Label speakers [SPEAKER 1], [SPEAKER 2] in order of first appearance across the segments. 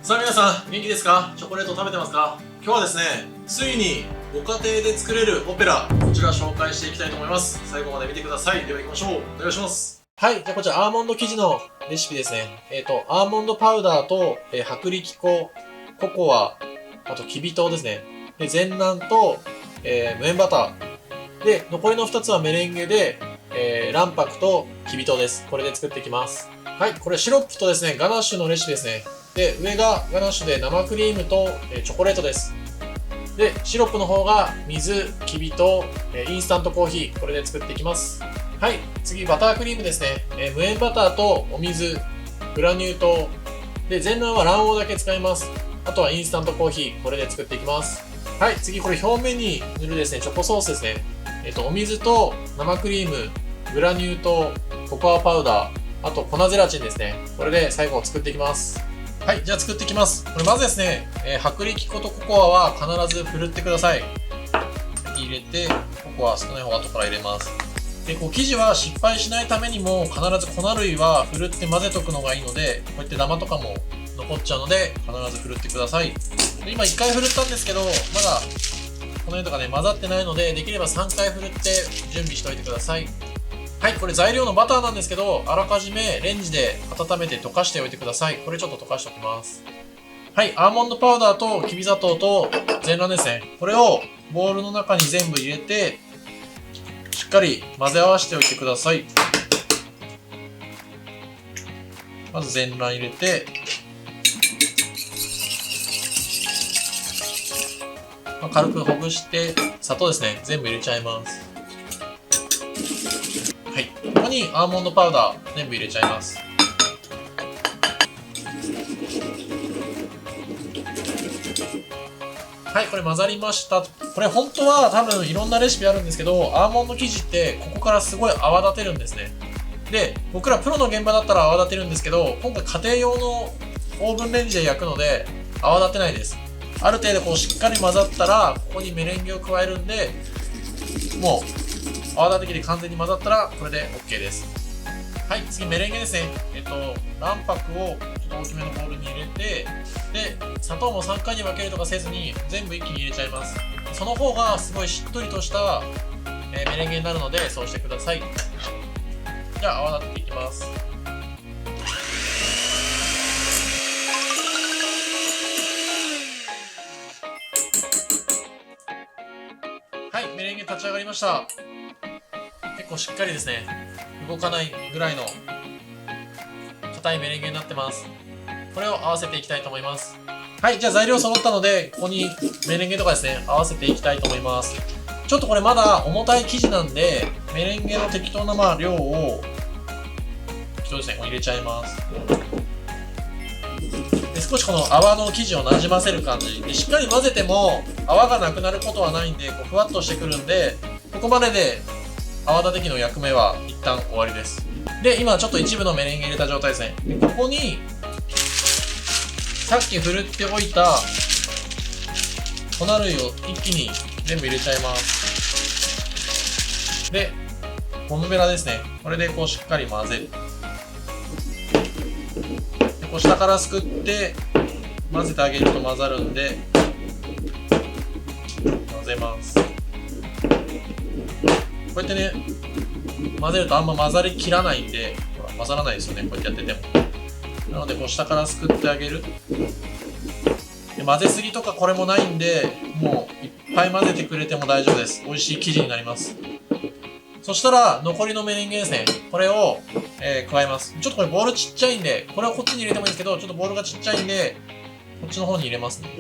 [SPEAKER 1] さあ皆さん元気ですか？チョコレート食べてますか？今日はですね、ついにご家庭で作れるオペラ、こちら紹介していきたいと思います。最後まで見てください。では行きましょう。お願いします。はい、じゃあこちらアーモンド生地のレシピですね。アーモンドパウダーと、薄力粉、ココア、あときび糖ですね。で、全卵と、無塩バター。で、残りの2つはメレンゲで、卵白ときび糖です。これで作っていきます。はい、これシロップとですね、ガナッシュのレシピですね。で、上がガナッシュで生クリームと、チョコレートです。で、シロップの方が水、きび糖、インスタントコーヒー、これで作っていきます。はい、次バタークリームですね。無塩バターとお水、グラニュー糖。で、全卵は卵黄だけ使います。あとはインスタントコーヒー、これで作っていきます。はい、次これ表面に塗るですね、チョコソースですね。お水と生クリーム、グラニュー糖、ココアパウダー、あと粉ゼラチンですね。これで最後作っていきます。はい、じゃあ作っていきます。これまずですね、薄力粉とココアは必ずふるってください。入れて、ココア少ない方後から入れます。で、こう生地は失敗しないためにも必ず粉類はふるって混ぜとくのがいいので、こうやってダマとかも残っちゃうので必ずふるってください。で今1回ふるったんですけど、まだこの辺とかね混ざってないので、できれば3回ふるって準備しておいてください。はい、これ材料のバターなんですけど、あらかじめレンジで温めて溶かしておいてください。これちょっと溶かしておきます。はい、アーモンドパウダーときび砂糖と全卵ですね。これをボウルの中に全部入れて、しっかり混ぜ合わせておいてください。まず全卵入れて、軽くほぐして、砂糖ですね、全部入れちゃいます。はい、ここにアーモンドパウダー全部入れちゃいます。はい、これ混ざりました。これ本当は多分いろんなレシピあるんですけど、アーモンド生地ってここからすごい泡立てるんですね。で、僕らプロの現場だったら泡立てるんですけど、今回家庭用のオーブンレンジで焼くので泡立てないです。ある程度こうしっかり混ざったら、ここにメレンゲを加えるんで、もう泡立て器で完全に混ざったらこれで OK です。はい、次メレンゲですね。卵白をちょっと大きめのボウルに入れて、で、砂糖も3回に分けるとかせずに全部一気に入れちゃいます。その方がすごいしっとりとした、メレンゲになるのでそうしてください。じゃあ泡立てていきます。はい、メレンゲ立ち上がりました。結構しっかりですね、動かないぐらいの硬いメレンゲになってます。これを合わせていきたいと思います。はい、じゃあ材料揃ったので、ここにメレンゲとかですね、合わせていきたいと思います。ちょっとこれまだ重たい生地なんで、メレンゲの適当な量を、適当ですね、こう入れちゃいます。で、少しこの泡の生地をなじませる感じで、しっかり混ぜても泡がなくなることはないんで、こうふわっとしてくるんで、ここまでで泡立て器の役目は一旦終わりです。で、今ちょっと一部のメレンゲ入れた状態ですね。で、ここにさっきふるっておいた粉類を一気に全部入れちゃいます。で、ゴムベラですね。これでこうしっかり混ぜる。でこう下からすくって混ぜてあげると混ざるんで、混ぜます。こうやってね、混ぜるとあんま混ざりきらないんで、ほら混ざらないですよね、こうやってやってても。なのでこう下からすくってあげる。で混ぜすぎとかこれもないんで、もういっぱい混ぜてくれても大丈夫です。美味しい生地になります。そしたら残りのメレンゲですね、これを、加えます。ちょっとこれボウルちっちゃいんで、これはこっちに入れてもいいんですけど、ちょっとボウルがちっちゃいんでこっちの方に入れますね。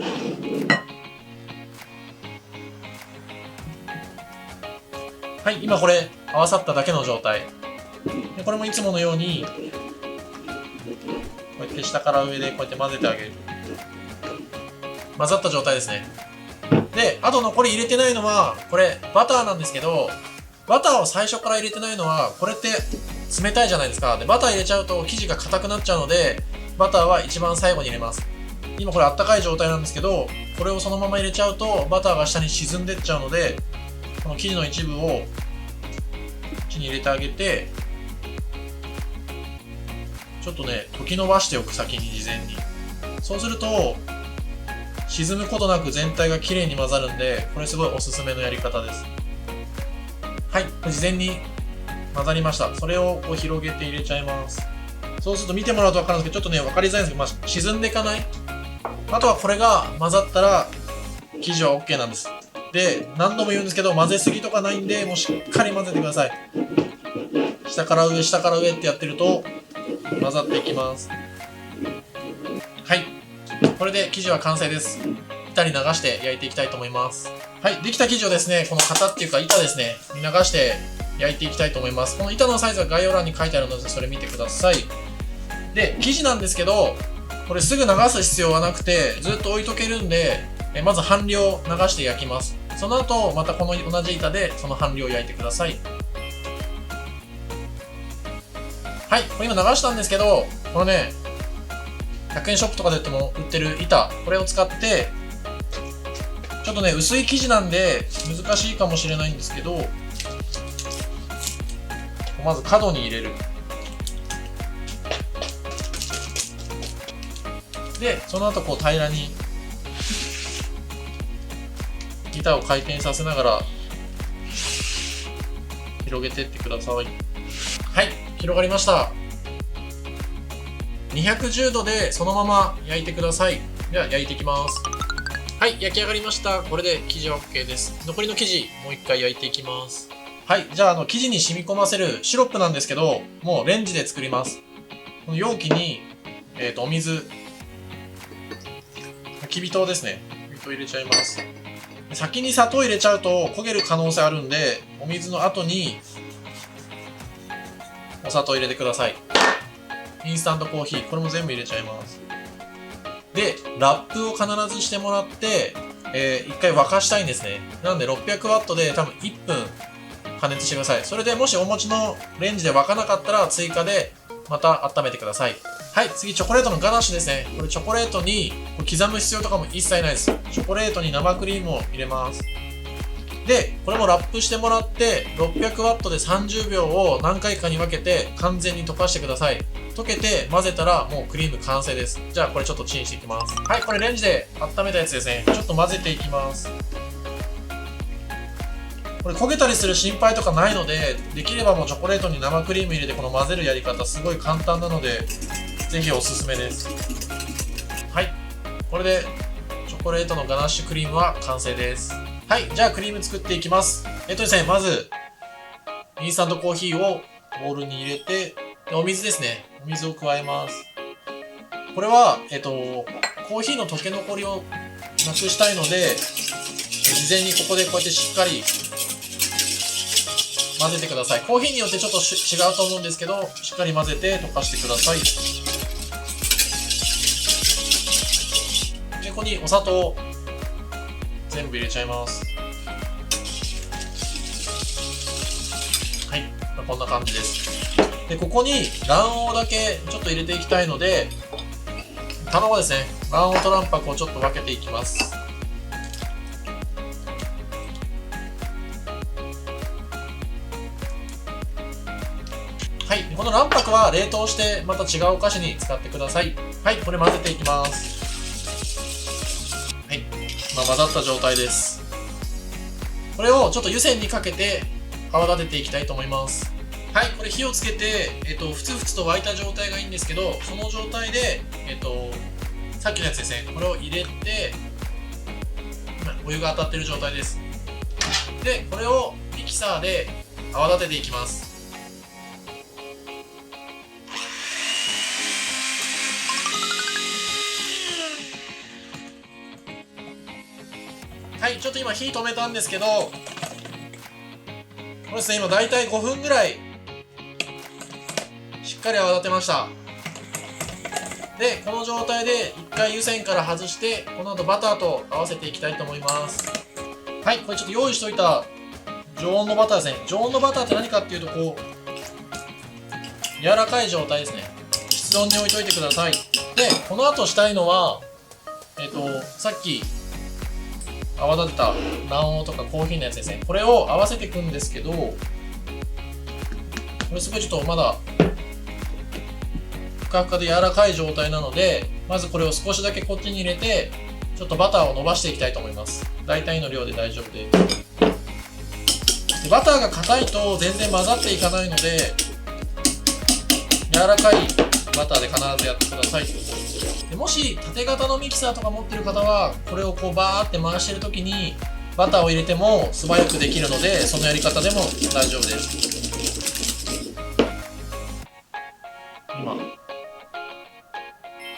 [SPEAKER 1] はい、今これ合わさっただけの状態で、これもいつものようにこうやって下から上でこうやって混ぜてあげる。混ざった状態ですね。で、あと残り入れてないのはこれバターなんですけど、バターを最初から入れてないのは、これって冷たいじゃないですか。でバター入れちゃうと生地が硬くなっちゃうので、バターは一番最後に入れます。今これあったかい状態なんですけど、これをそのまま入れちゃうとバターが下に沈んでっちゃうので、この生地の一部をこっちに入れてあげて、ちょっとね溶き伸ばしておく、先に事前に。そうすると沈むことなく全体がきれいに混ざるんで、これすごいおすすめのやり方です。はい、事前に混ざりました。それをこう広げて入れちゃいます。そうすると見てもらうと分かるんですけど、ちょっとね分かりづらいんですけど、まあ、沈んでいかない。あとはこれが混ざったら生地は OK なんです。で、何度も言うんですけど、混ぜすぎとかないんで、もうしっかり混ぜてください。下から上下から上ってやってると混ざっていきます。はい、これで生地は完成です。板に流して焼いていきたいと思います。はい、できた生地をですね、この型っていうか板ですねに流して焼いていきたいと思います。この板のサイズは概要欄に書いてあるので、それ見てください。で、生地なんですけど、これすぐ流す必要はなくて、ずっと置いとけるんで、まず半量流して焼きます。その後またこの同じ板でその半量焼いてください。はい、これ今流したんですけど、このね、100円ショップとかで売ってる板、これを使って、ちょっとね、薄い生地なんで難しいかもしれないんですけど、まず角に入れる。で、その後こう平らに板を回転させながら広げていってください。はい、広がりました。210度でそのまま焼いてください。では焼いていきます。はい、焼き上がりました。これで生地は OK です。残りの生地もう一回焼いていきます。はい、じゃあ生地に染み込ませるシロップなんですけど、もうレンジで作ります。この容器に、お水、きび糖ですね。きび糖入れちゃいます。先に砂糖入れちゃうと焦げる可能性あるんで、お水の後にお砂糖入れてください。インスタントコーヒー、これも全部入れちゃいます。で、ラップを必ずしてもらって、一回沸かしたいんですね。なので600ワットで多分1分加熱してください。それでもしお餅のレンジで沸かなかったら追加でまた温めてください。はい、次チョコレートのガナッシュですね。これチョコレートに刻む必要とかも一切ないです。チョコレートに生クリームを入れます。で、これもラップしてもらって600ワットで30秒を何回かに分けて完全に溶かしてください。溶けて混ぜたらもうクリーム完成です。じゃあこれちょっとチンしていきます。はい、これレンジで温めたやつですね。ちょっと混ぜていきます。これ焦げたりする心配とかないので、できればもうチョコレートに生クリーム入れてこの混ぜるやり方すごい簡単なので、ぜひおすすめです。はい、これでチョコレートのガナッシュクリームは完成です。はい、じゃあクリーム作っていきます。ですね、まずインスタントコーヒーをボウルに入れて、お水ですね。お水を加えます。これはコーヒーの溶け残りをなくしたいので、事前にここでこうやってしっかり混ぜてください。コーヒーによってちょっと違うと思うんですけど、しっかり混ぜて溶かしてください。で、ここにお砂糖全部入れちゃいます。はい、こんな感じです。で、ここに卵黄だけちょっと入れていきたいので、卵ですね。卵黄と卵白をちょっと分けていきます。はい、この卵白は冷凍してまた違うお菓子に使ってください。はい、これ混ぜていきます。はい、混ざった状態です。これをちょっと湯煎にかけて泡立てていきたいと思います。はい、これ火をつけて、ふつふつと沸いた状態がいいんですけど、その状態で、さっきのやつですね、これを入れて、お湯が当たってる状態です。で、これをミキサーで泡立てていきます。はい、ちょっと今火止めたんですけど、これですね、今だいたい5分ぐらいしっかり泡立てました。で、この状態で一回湯煎から外して、この後バターと合わせていきたいと思います。はい、これちょっと用意しといた常温のバターですね。常温のバターって何かっていうと、こう柔らかい状態ですね。室温に置いといてください。で、この後したいのはさっき泡立てた卵黄とかコーヒーのやつですね。これを合わせていくんですけど、これすごいちょっとまだふかふかで柔らかい状態なので、まずこれを少しだけこっちに入れて、ちょっとバターを伸ばしていきたいと思います。大体の量で大丈夫です。バターが硬いと全然混ざっていかないので、柔らかいバターで必ずやってください。でもし縦型のミキサーとか持ってる方は、これをこうバーって回してる時にバターを入れても素早くできるので、そのやり方でも大丈夫です。今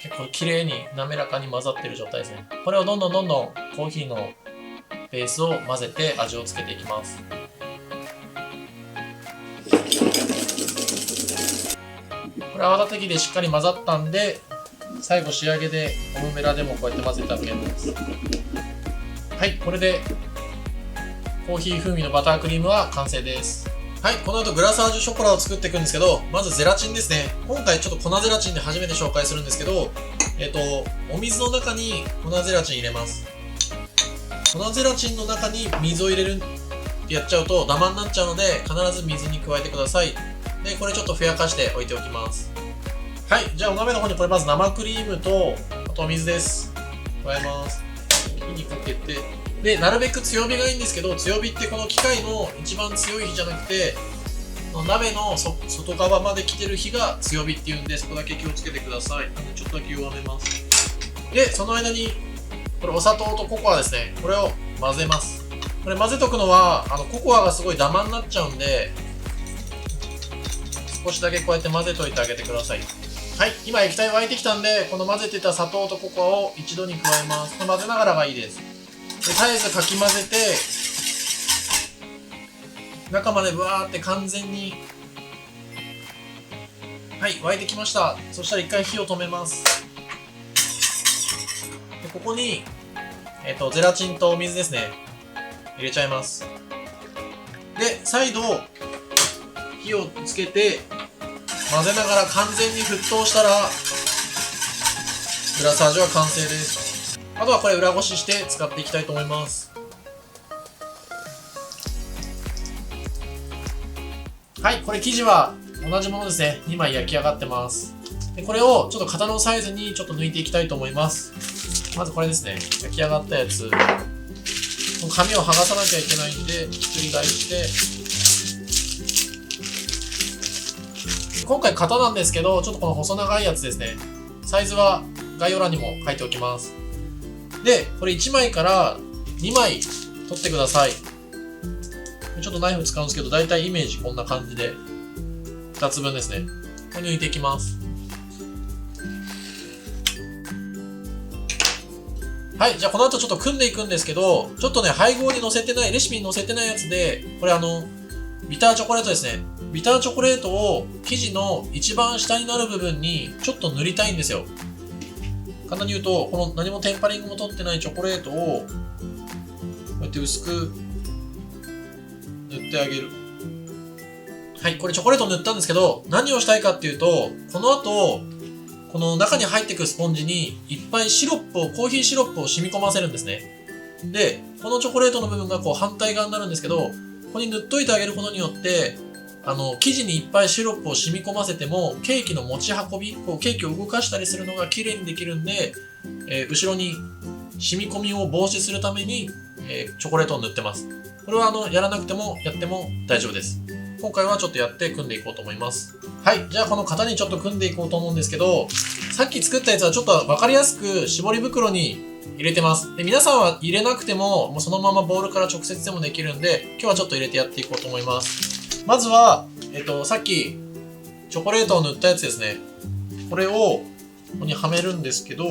[SPEAKER 1] 結構綺麗に滑らかに混ざってる状態ですね。これをどんどんコーヒーのベースを混ぜて味をつけていきます。これ泡立て器でしっかり混ざったんで、最後仕上げでゴムベラでもこうやって混ぜてあげます。はい、これでコーヒー風味のバタークリームは完成です。はい、この後グラサージュショコラを作っていくんですけど、まずゼラチンですね。今回ちょっと粉ゼラチンで初めて紹介するんですけど、お水の中に粉ゼラチン入れます。粉ゼラチンの中に水を入れるってやっちゃうとダマになっちゃうので、必ず水に加えてください。で、これちょっとふやかして置いておきます。はい、じゃあお鍋の方にこれまず生クリームと、あとお水です。加えます。火にかけて、で、なるべく強火がいいんですけど、強火ってこの機械の一番強い火じゃなくて、鍋の外側まで来てる火が強火っていうんで、そこだけ気をつけてください。なんでちょっとだけ弱めます。で、その間に、これお砂糖とココアですね。これを混ぜます。これ混ぜとくのは、ココアがすごいダマになっちゃうんで、少しだけこうやって混ぜといてあげてください。はい、今液体沸いてきたんで、この混ぜてた砂糖とココアを一度に加えます。混ぜながらがいいです。で、絶えずかき混ぜて、中までブワーって完全に、はい、沸いてきました。そしたら一回火を止めます。で、ここに、ゼラチンとお水ですね。入れちゃいます。で、再度、火をつけて、混ぜながら完全に沸騰したら、グラサージュは完成です。あとはこれ裏ごしして使っていきたいと思います。はい、これ生地は同じものですね。2枚焼き上がってます。で、これをちょっと型のサイズにちょっと抜いていきたいと思います。まずこれですね。焼き上がったやつ。この紙を剥がさなきゃいけないんで、ひっくり返して、今回型なんですけど、ちょっとこの細長いやつですね。サイズは概要欄にも書いておきます。で、これ1枚から2枚取ってください。ちょっとナイフ使うんですけど、だいたいイメージこんな感じで、2つ分ですね。これ抜いていきます。はい、じゃあこの後ちょっと組んでいくんですけど、ちょっとね、配合に載せてない、レシピに載せてないやつで、これビターチョコレートですね。ビターチョコレートを生地の一番下になる部分にちょっと塗りたいんですよ。簡単に言うと、この何もテンパリングも取ってないチョコレートを、こうやって薄く塗ってあげる。はい、これチョコレート塗ったんですけど、何をしたいかっていうと、この後、この中に入っていくスポンジにいっぱいコーヒーシロップを染み込ませるんですね。で、このチョコレートの部分がこう反対側になるんですけど、ここに塗っといてあげることによって、生地にいっぱいシロップを染み込ませても、ケーキの持ち運び、こうケーキを動かしたりするのが綺麗にできるんで、後ろに染み込みを防止するために、チョコレートを塗ってます。これはやらなくてもやっても大丈夫です。今回はちょっとやって組んでいこうと思います。はい、じゃあこの型にちょっと組んでいこうと思うんですけど、さっき作ったやつはちょっとわかりやすく絞り袋に入れてます。で、皆さんは入れなくても、もうそのままボウルから直接でもできるんで、今日はちょっと入れてやっていこうと思います。まずは、さっきチョコレートを塗ったやつですね。これをここにはめるんですけど、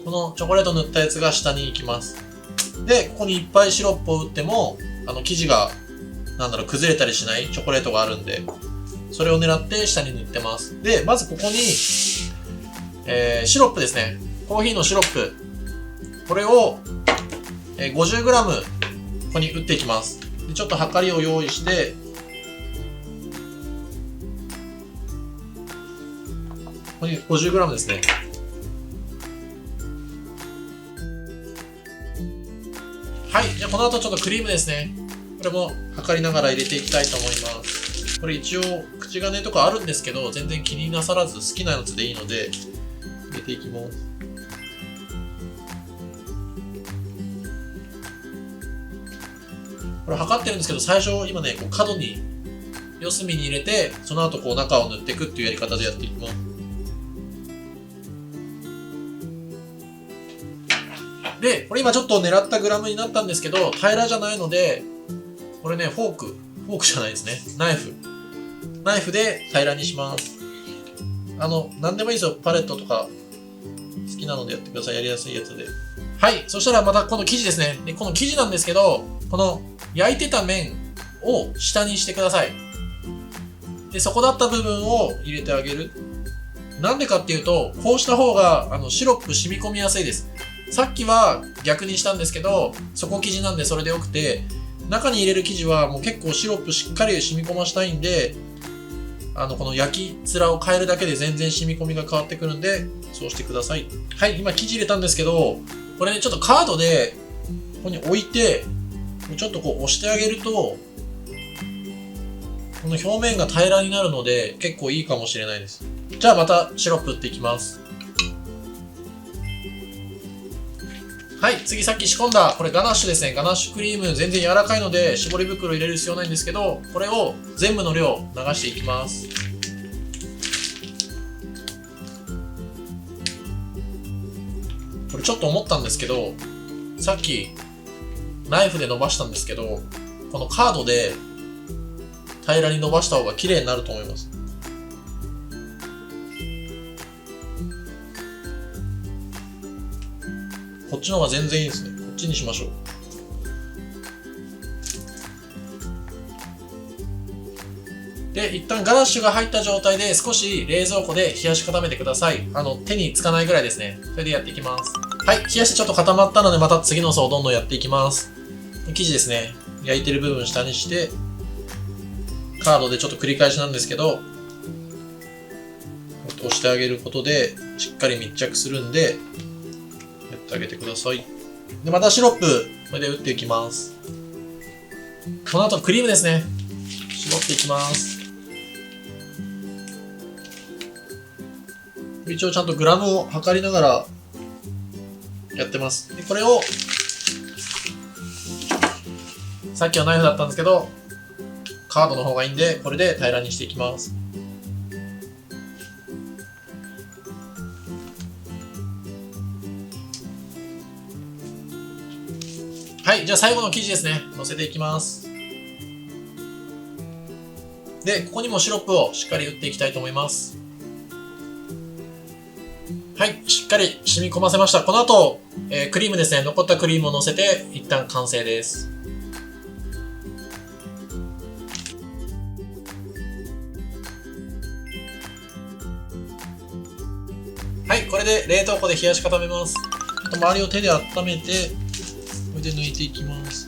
[SPEAKER 1] このチョコレート塗ったやつが下に行きます。で、ここにいっぱいシロップを打っても、生地が、崩れたりしないチョコレートがあるんで、それを狙って下に塗ってます。で、まずここに、シロップですね。コーヒーのシロップ。これを、50g、ここに打っていきます。で、ちょっとはかりを用意して、ここに 50g ですね。はい。じゃあこの後ちょっとクリームですね。これも測りながら入れていきたいと思います。これ一応口金とかあるんですけど、全然気になさらず好きなやつでいいので入けていきます。これ測ってるんですけど、最初今ねこう角に四隅に入れて、その後こう中を塗っていくっていうやり方でやっていきます。でこれ今ちょっと狙ったグラムになったんですけど、平らじゃないので、これねフォークじゃないですね、ナイフで平らにします。何でもいいですよ。パレットとか好きなのでやってください。やりやすいやつで。はい。そしたらまたこの生地ですね。でこの生地なんですけど、この焼いてた面を下にしてください。でそこだった部分を入れてあげる。なんでかっていうと、こうした方がシロップ染み込みやすいです。さっきは逆にしたんですけど、底生地なんでそれでよくて、中に入れる生地はもう結構シロップしっかり染み込ましたいんで、この焼き面を変えるだけで全然染み込みが変わってくるんで、そうしてください。はい、今生地入れたんですけど、これね、ちょっとカードでここに置いて、ちょっとこう押してあげると、この表面が平らになるので、結構いいかもしれないです。じゃあまたシロップ打っていきます。はい、次さっき仕込んだ、これガナッシュですね。ガナッシュクリーム、全然柔らかいので、絞り袋入れる必要ないんですけど、これを全部の量流していきます。これちょっと思ったんですけど、さっきナイフで伸ばしたんですけど、このカードで平らに伸ばした方が綺麗になると思います。こっちの方が全然いいですね。こっちにしましょう。で、一旦ガナッシュが入った状態で少し冷蔵庫で冷やし固めてください。手につかないぐらいですね。それでやっていきます。はい、冷やしてちょっと固まったので、また次の層をどんどんやっていきます。生地ですね。焼いてる部分下にして、カードでちょっと繰り返しなんですけど、押してあげることでしっかり密着するんで、やってあげてください。で、またシロップ、これで打っていきます。この後クリームですね。絞っていきます。一応ちゃんとグラムを測りながらやってます。で、これを、さっきはナイフだったんですけど、カードの方がいいんで、これで平らにしていきます。はい、じゃあ最後の生地ですね。乗せていきます。で、ここにもシロップをしっかり打っていきたいと思います。はい、しっかり染み込ませました。この後、クリームですね。残ったクリームを乗せて、一旦完成です。はい、これで冷凍庫で冷やし固めます。ちょっと周りを手で温めて、これで抜いていきます。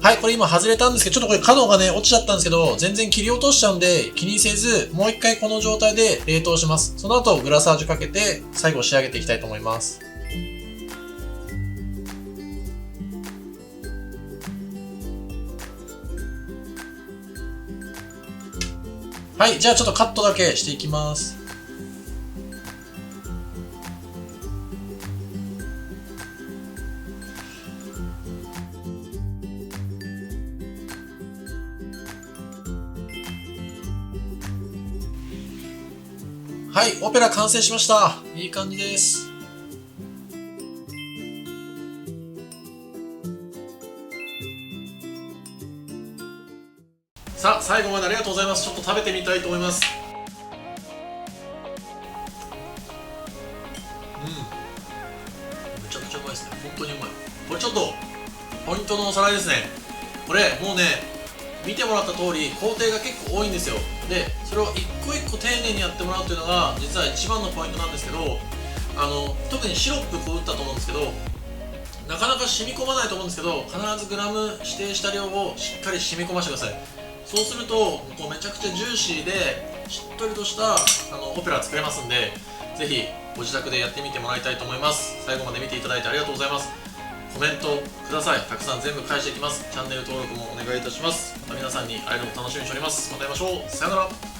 [SPEAKER 1] はい、これ今外れたんですけど、ちょっとこれ角がね、落ちちゃったんですけど、全然切り落としちゃうんで、気にせず、もう一回この状態で冷凍します。その後、グラサージュかけて、最後仕上げていきたいと思います。はい、じゃあちょっとカットだけしていきます。はい、オペラ完成しました。いい感じです。さあ、最後までありがとうございます。ちょっと食べてみたいと思います。めちゃくちゃうまいですね。本当にうまい。これちょっとポイントのおさらいですね。これもうね、見てもらった通り工程が結構多いんですよ。でそれを一個一個丁寧にやってもらうというのが実は一番のポイントなんですけど、特にシロップこう打ったと思うんですけど、なかなか染み込まないと思うんですけど、必ずグラム指定した量をしっかり染み込ませてください。そうするとこうめちゃくちゃジューシーでしっとりとしたオペラ作れますんで、ぜひご自宅でやってみてもらいたいと思います。最後まで見ていただいてありがとうございます。コメントください。たくさん全部返していきます。チャンネル登録もお願いいたします。また皆さんに会えるのを楽しみにしております。また会いましょう。さよなら。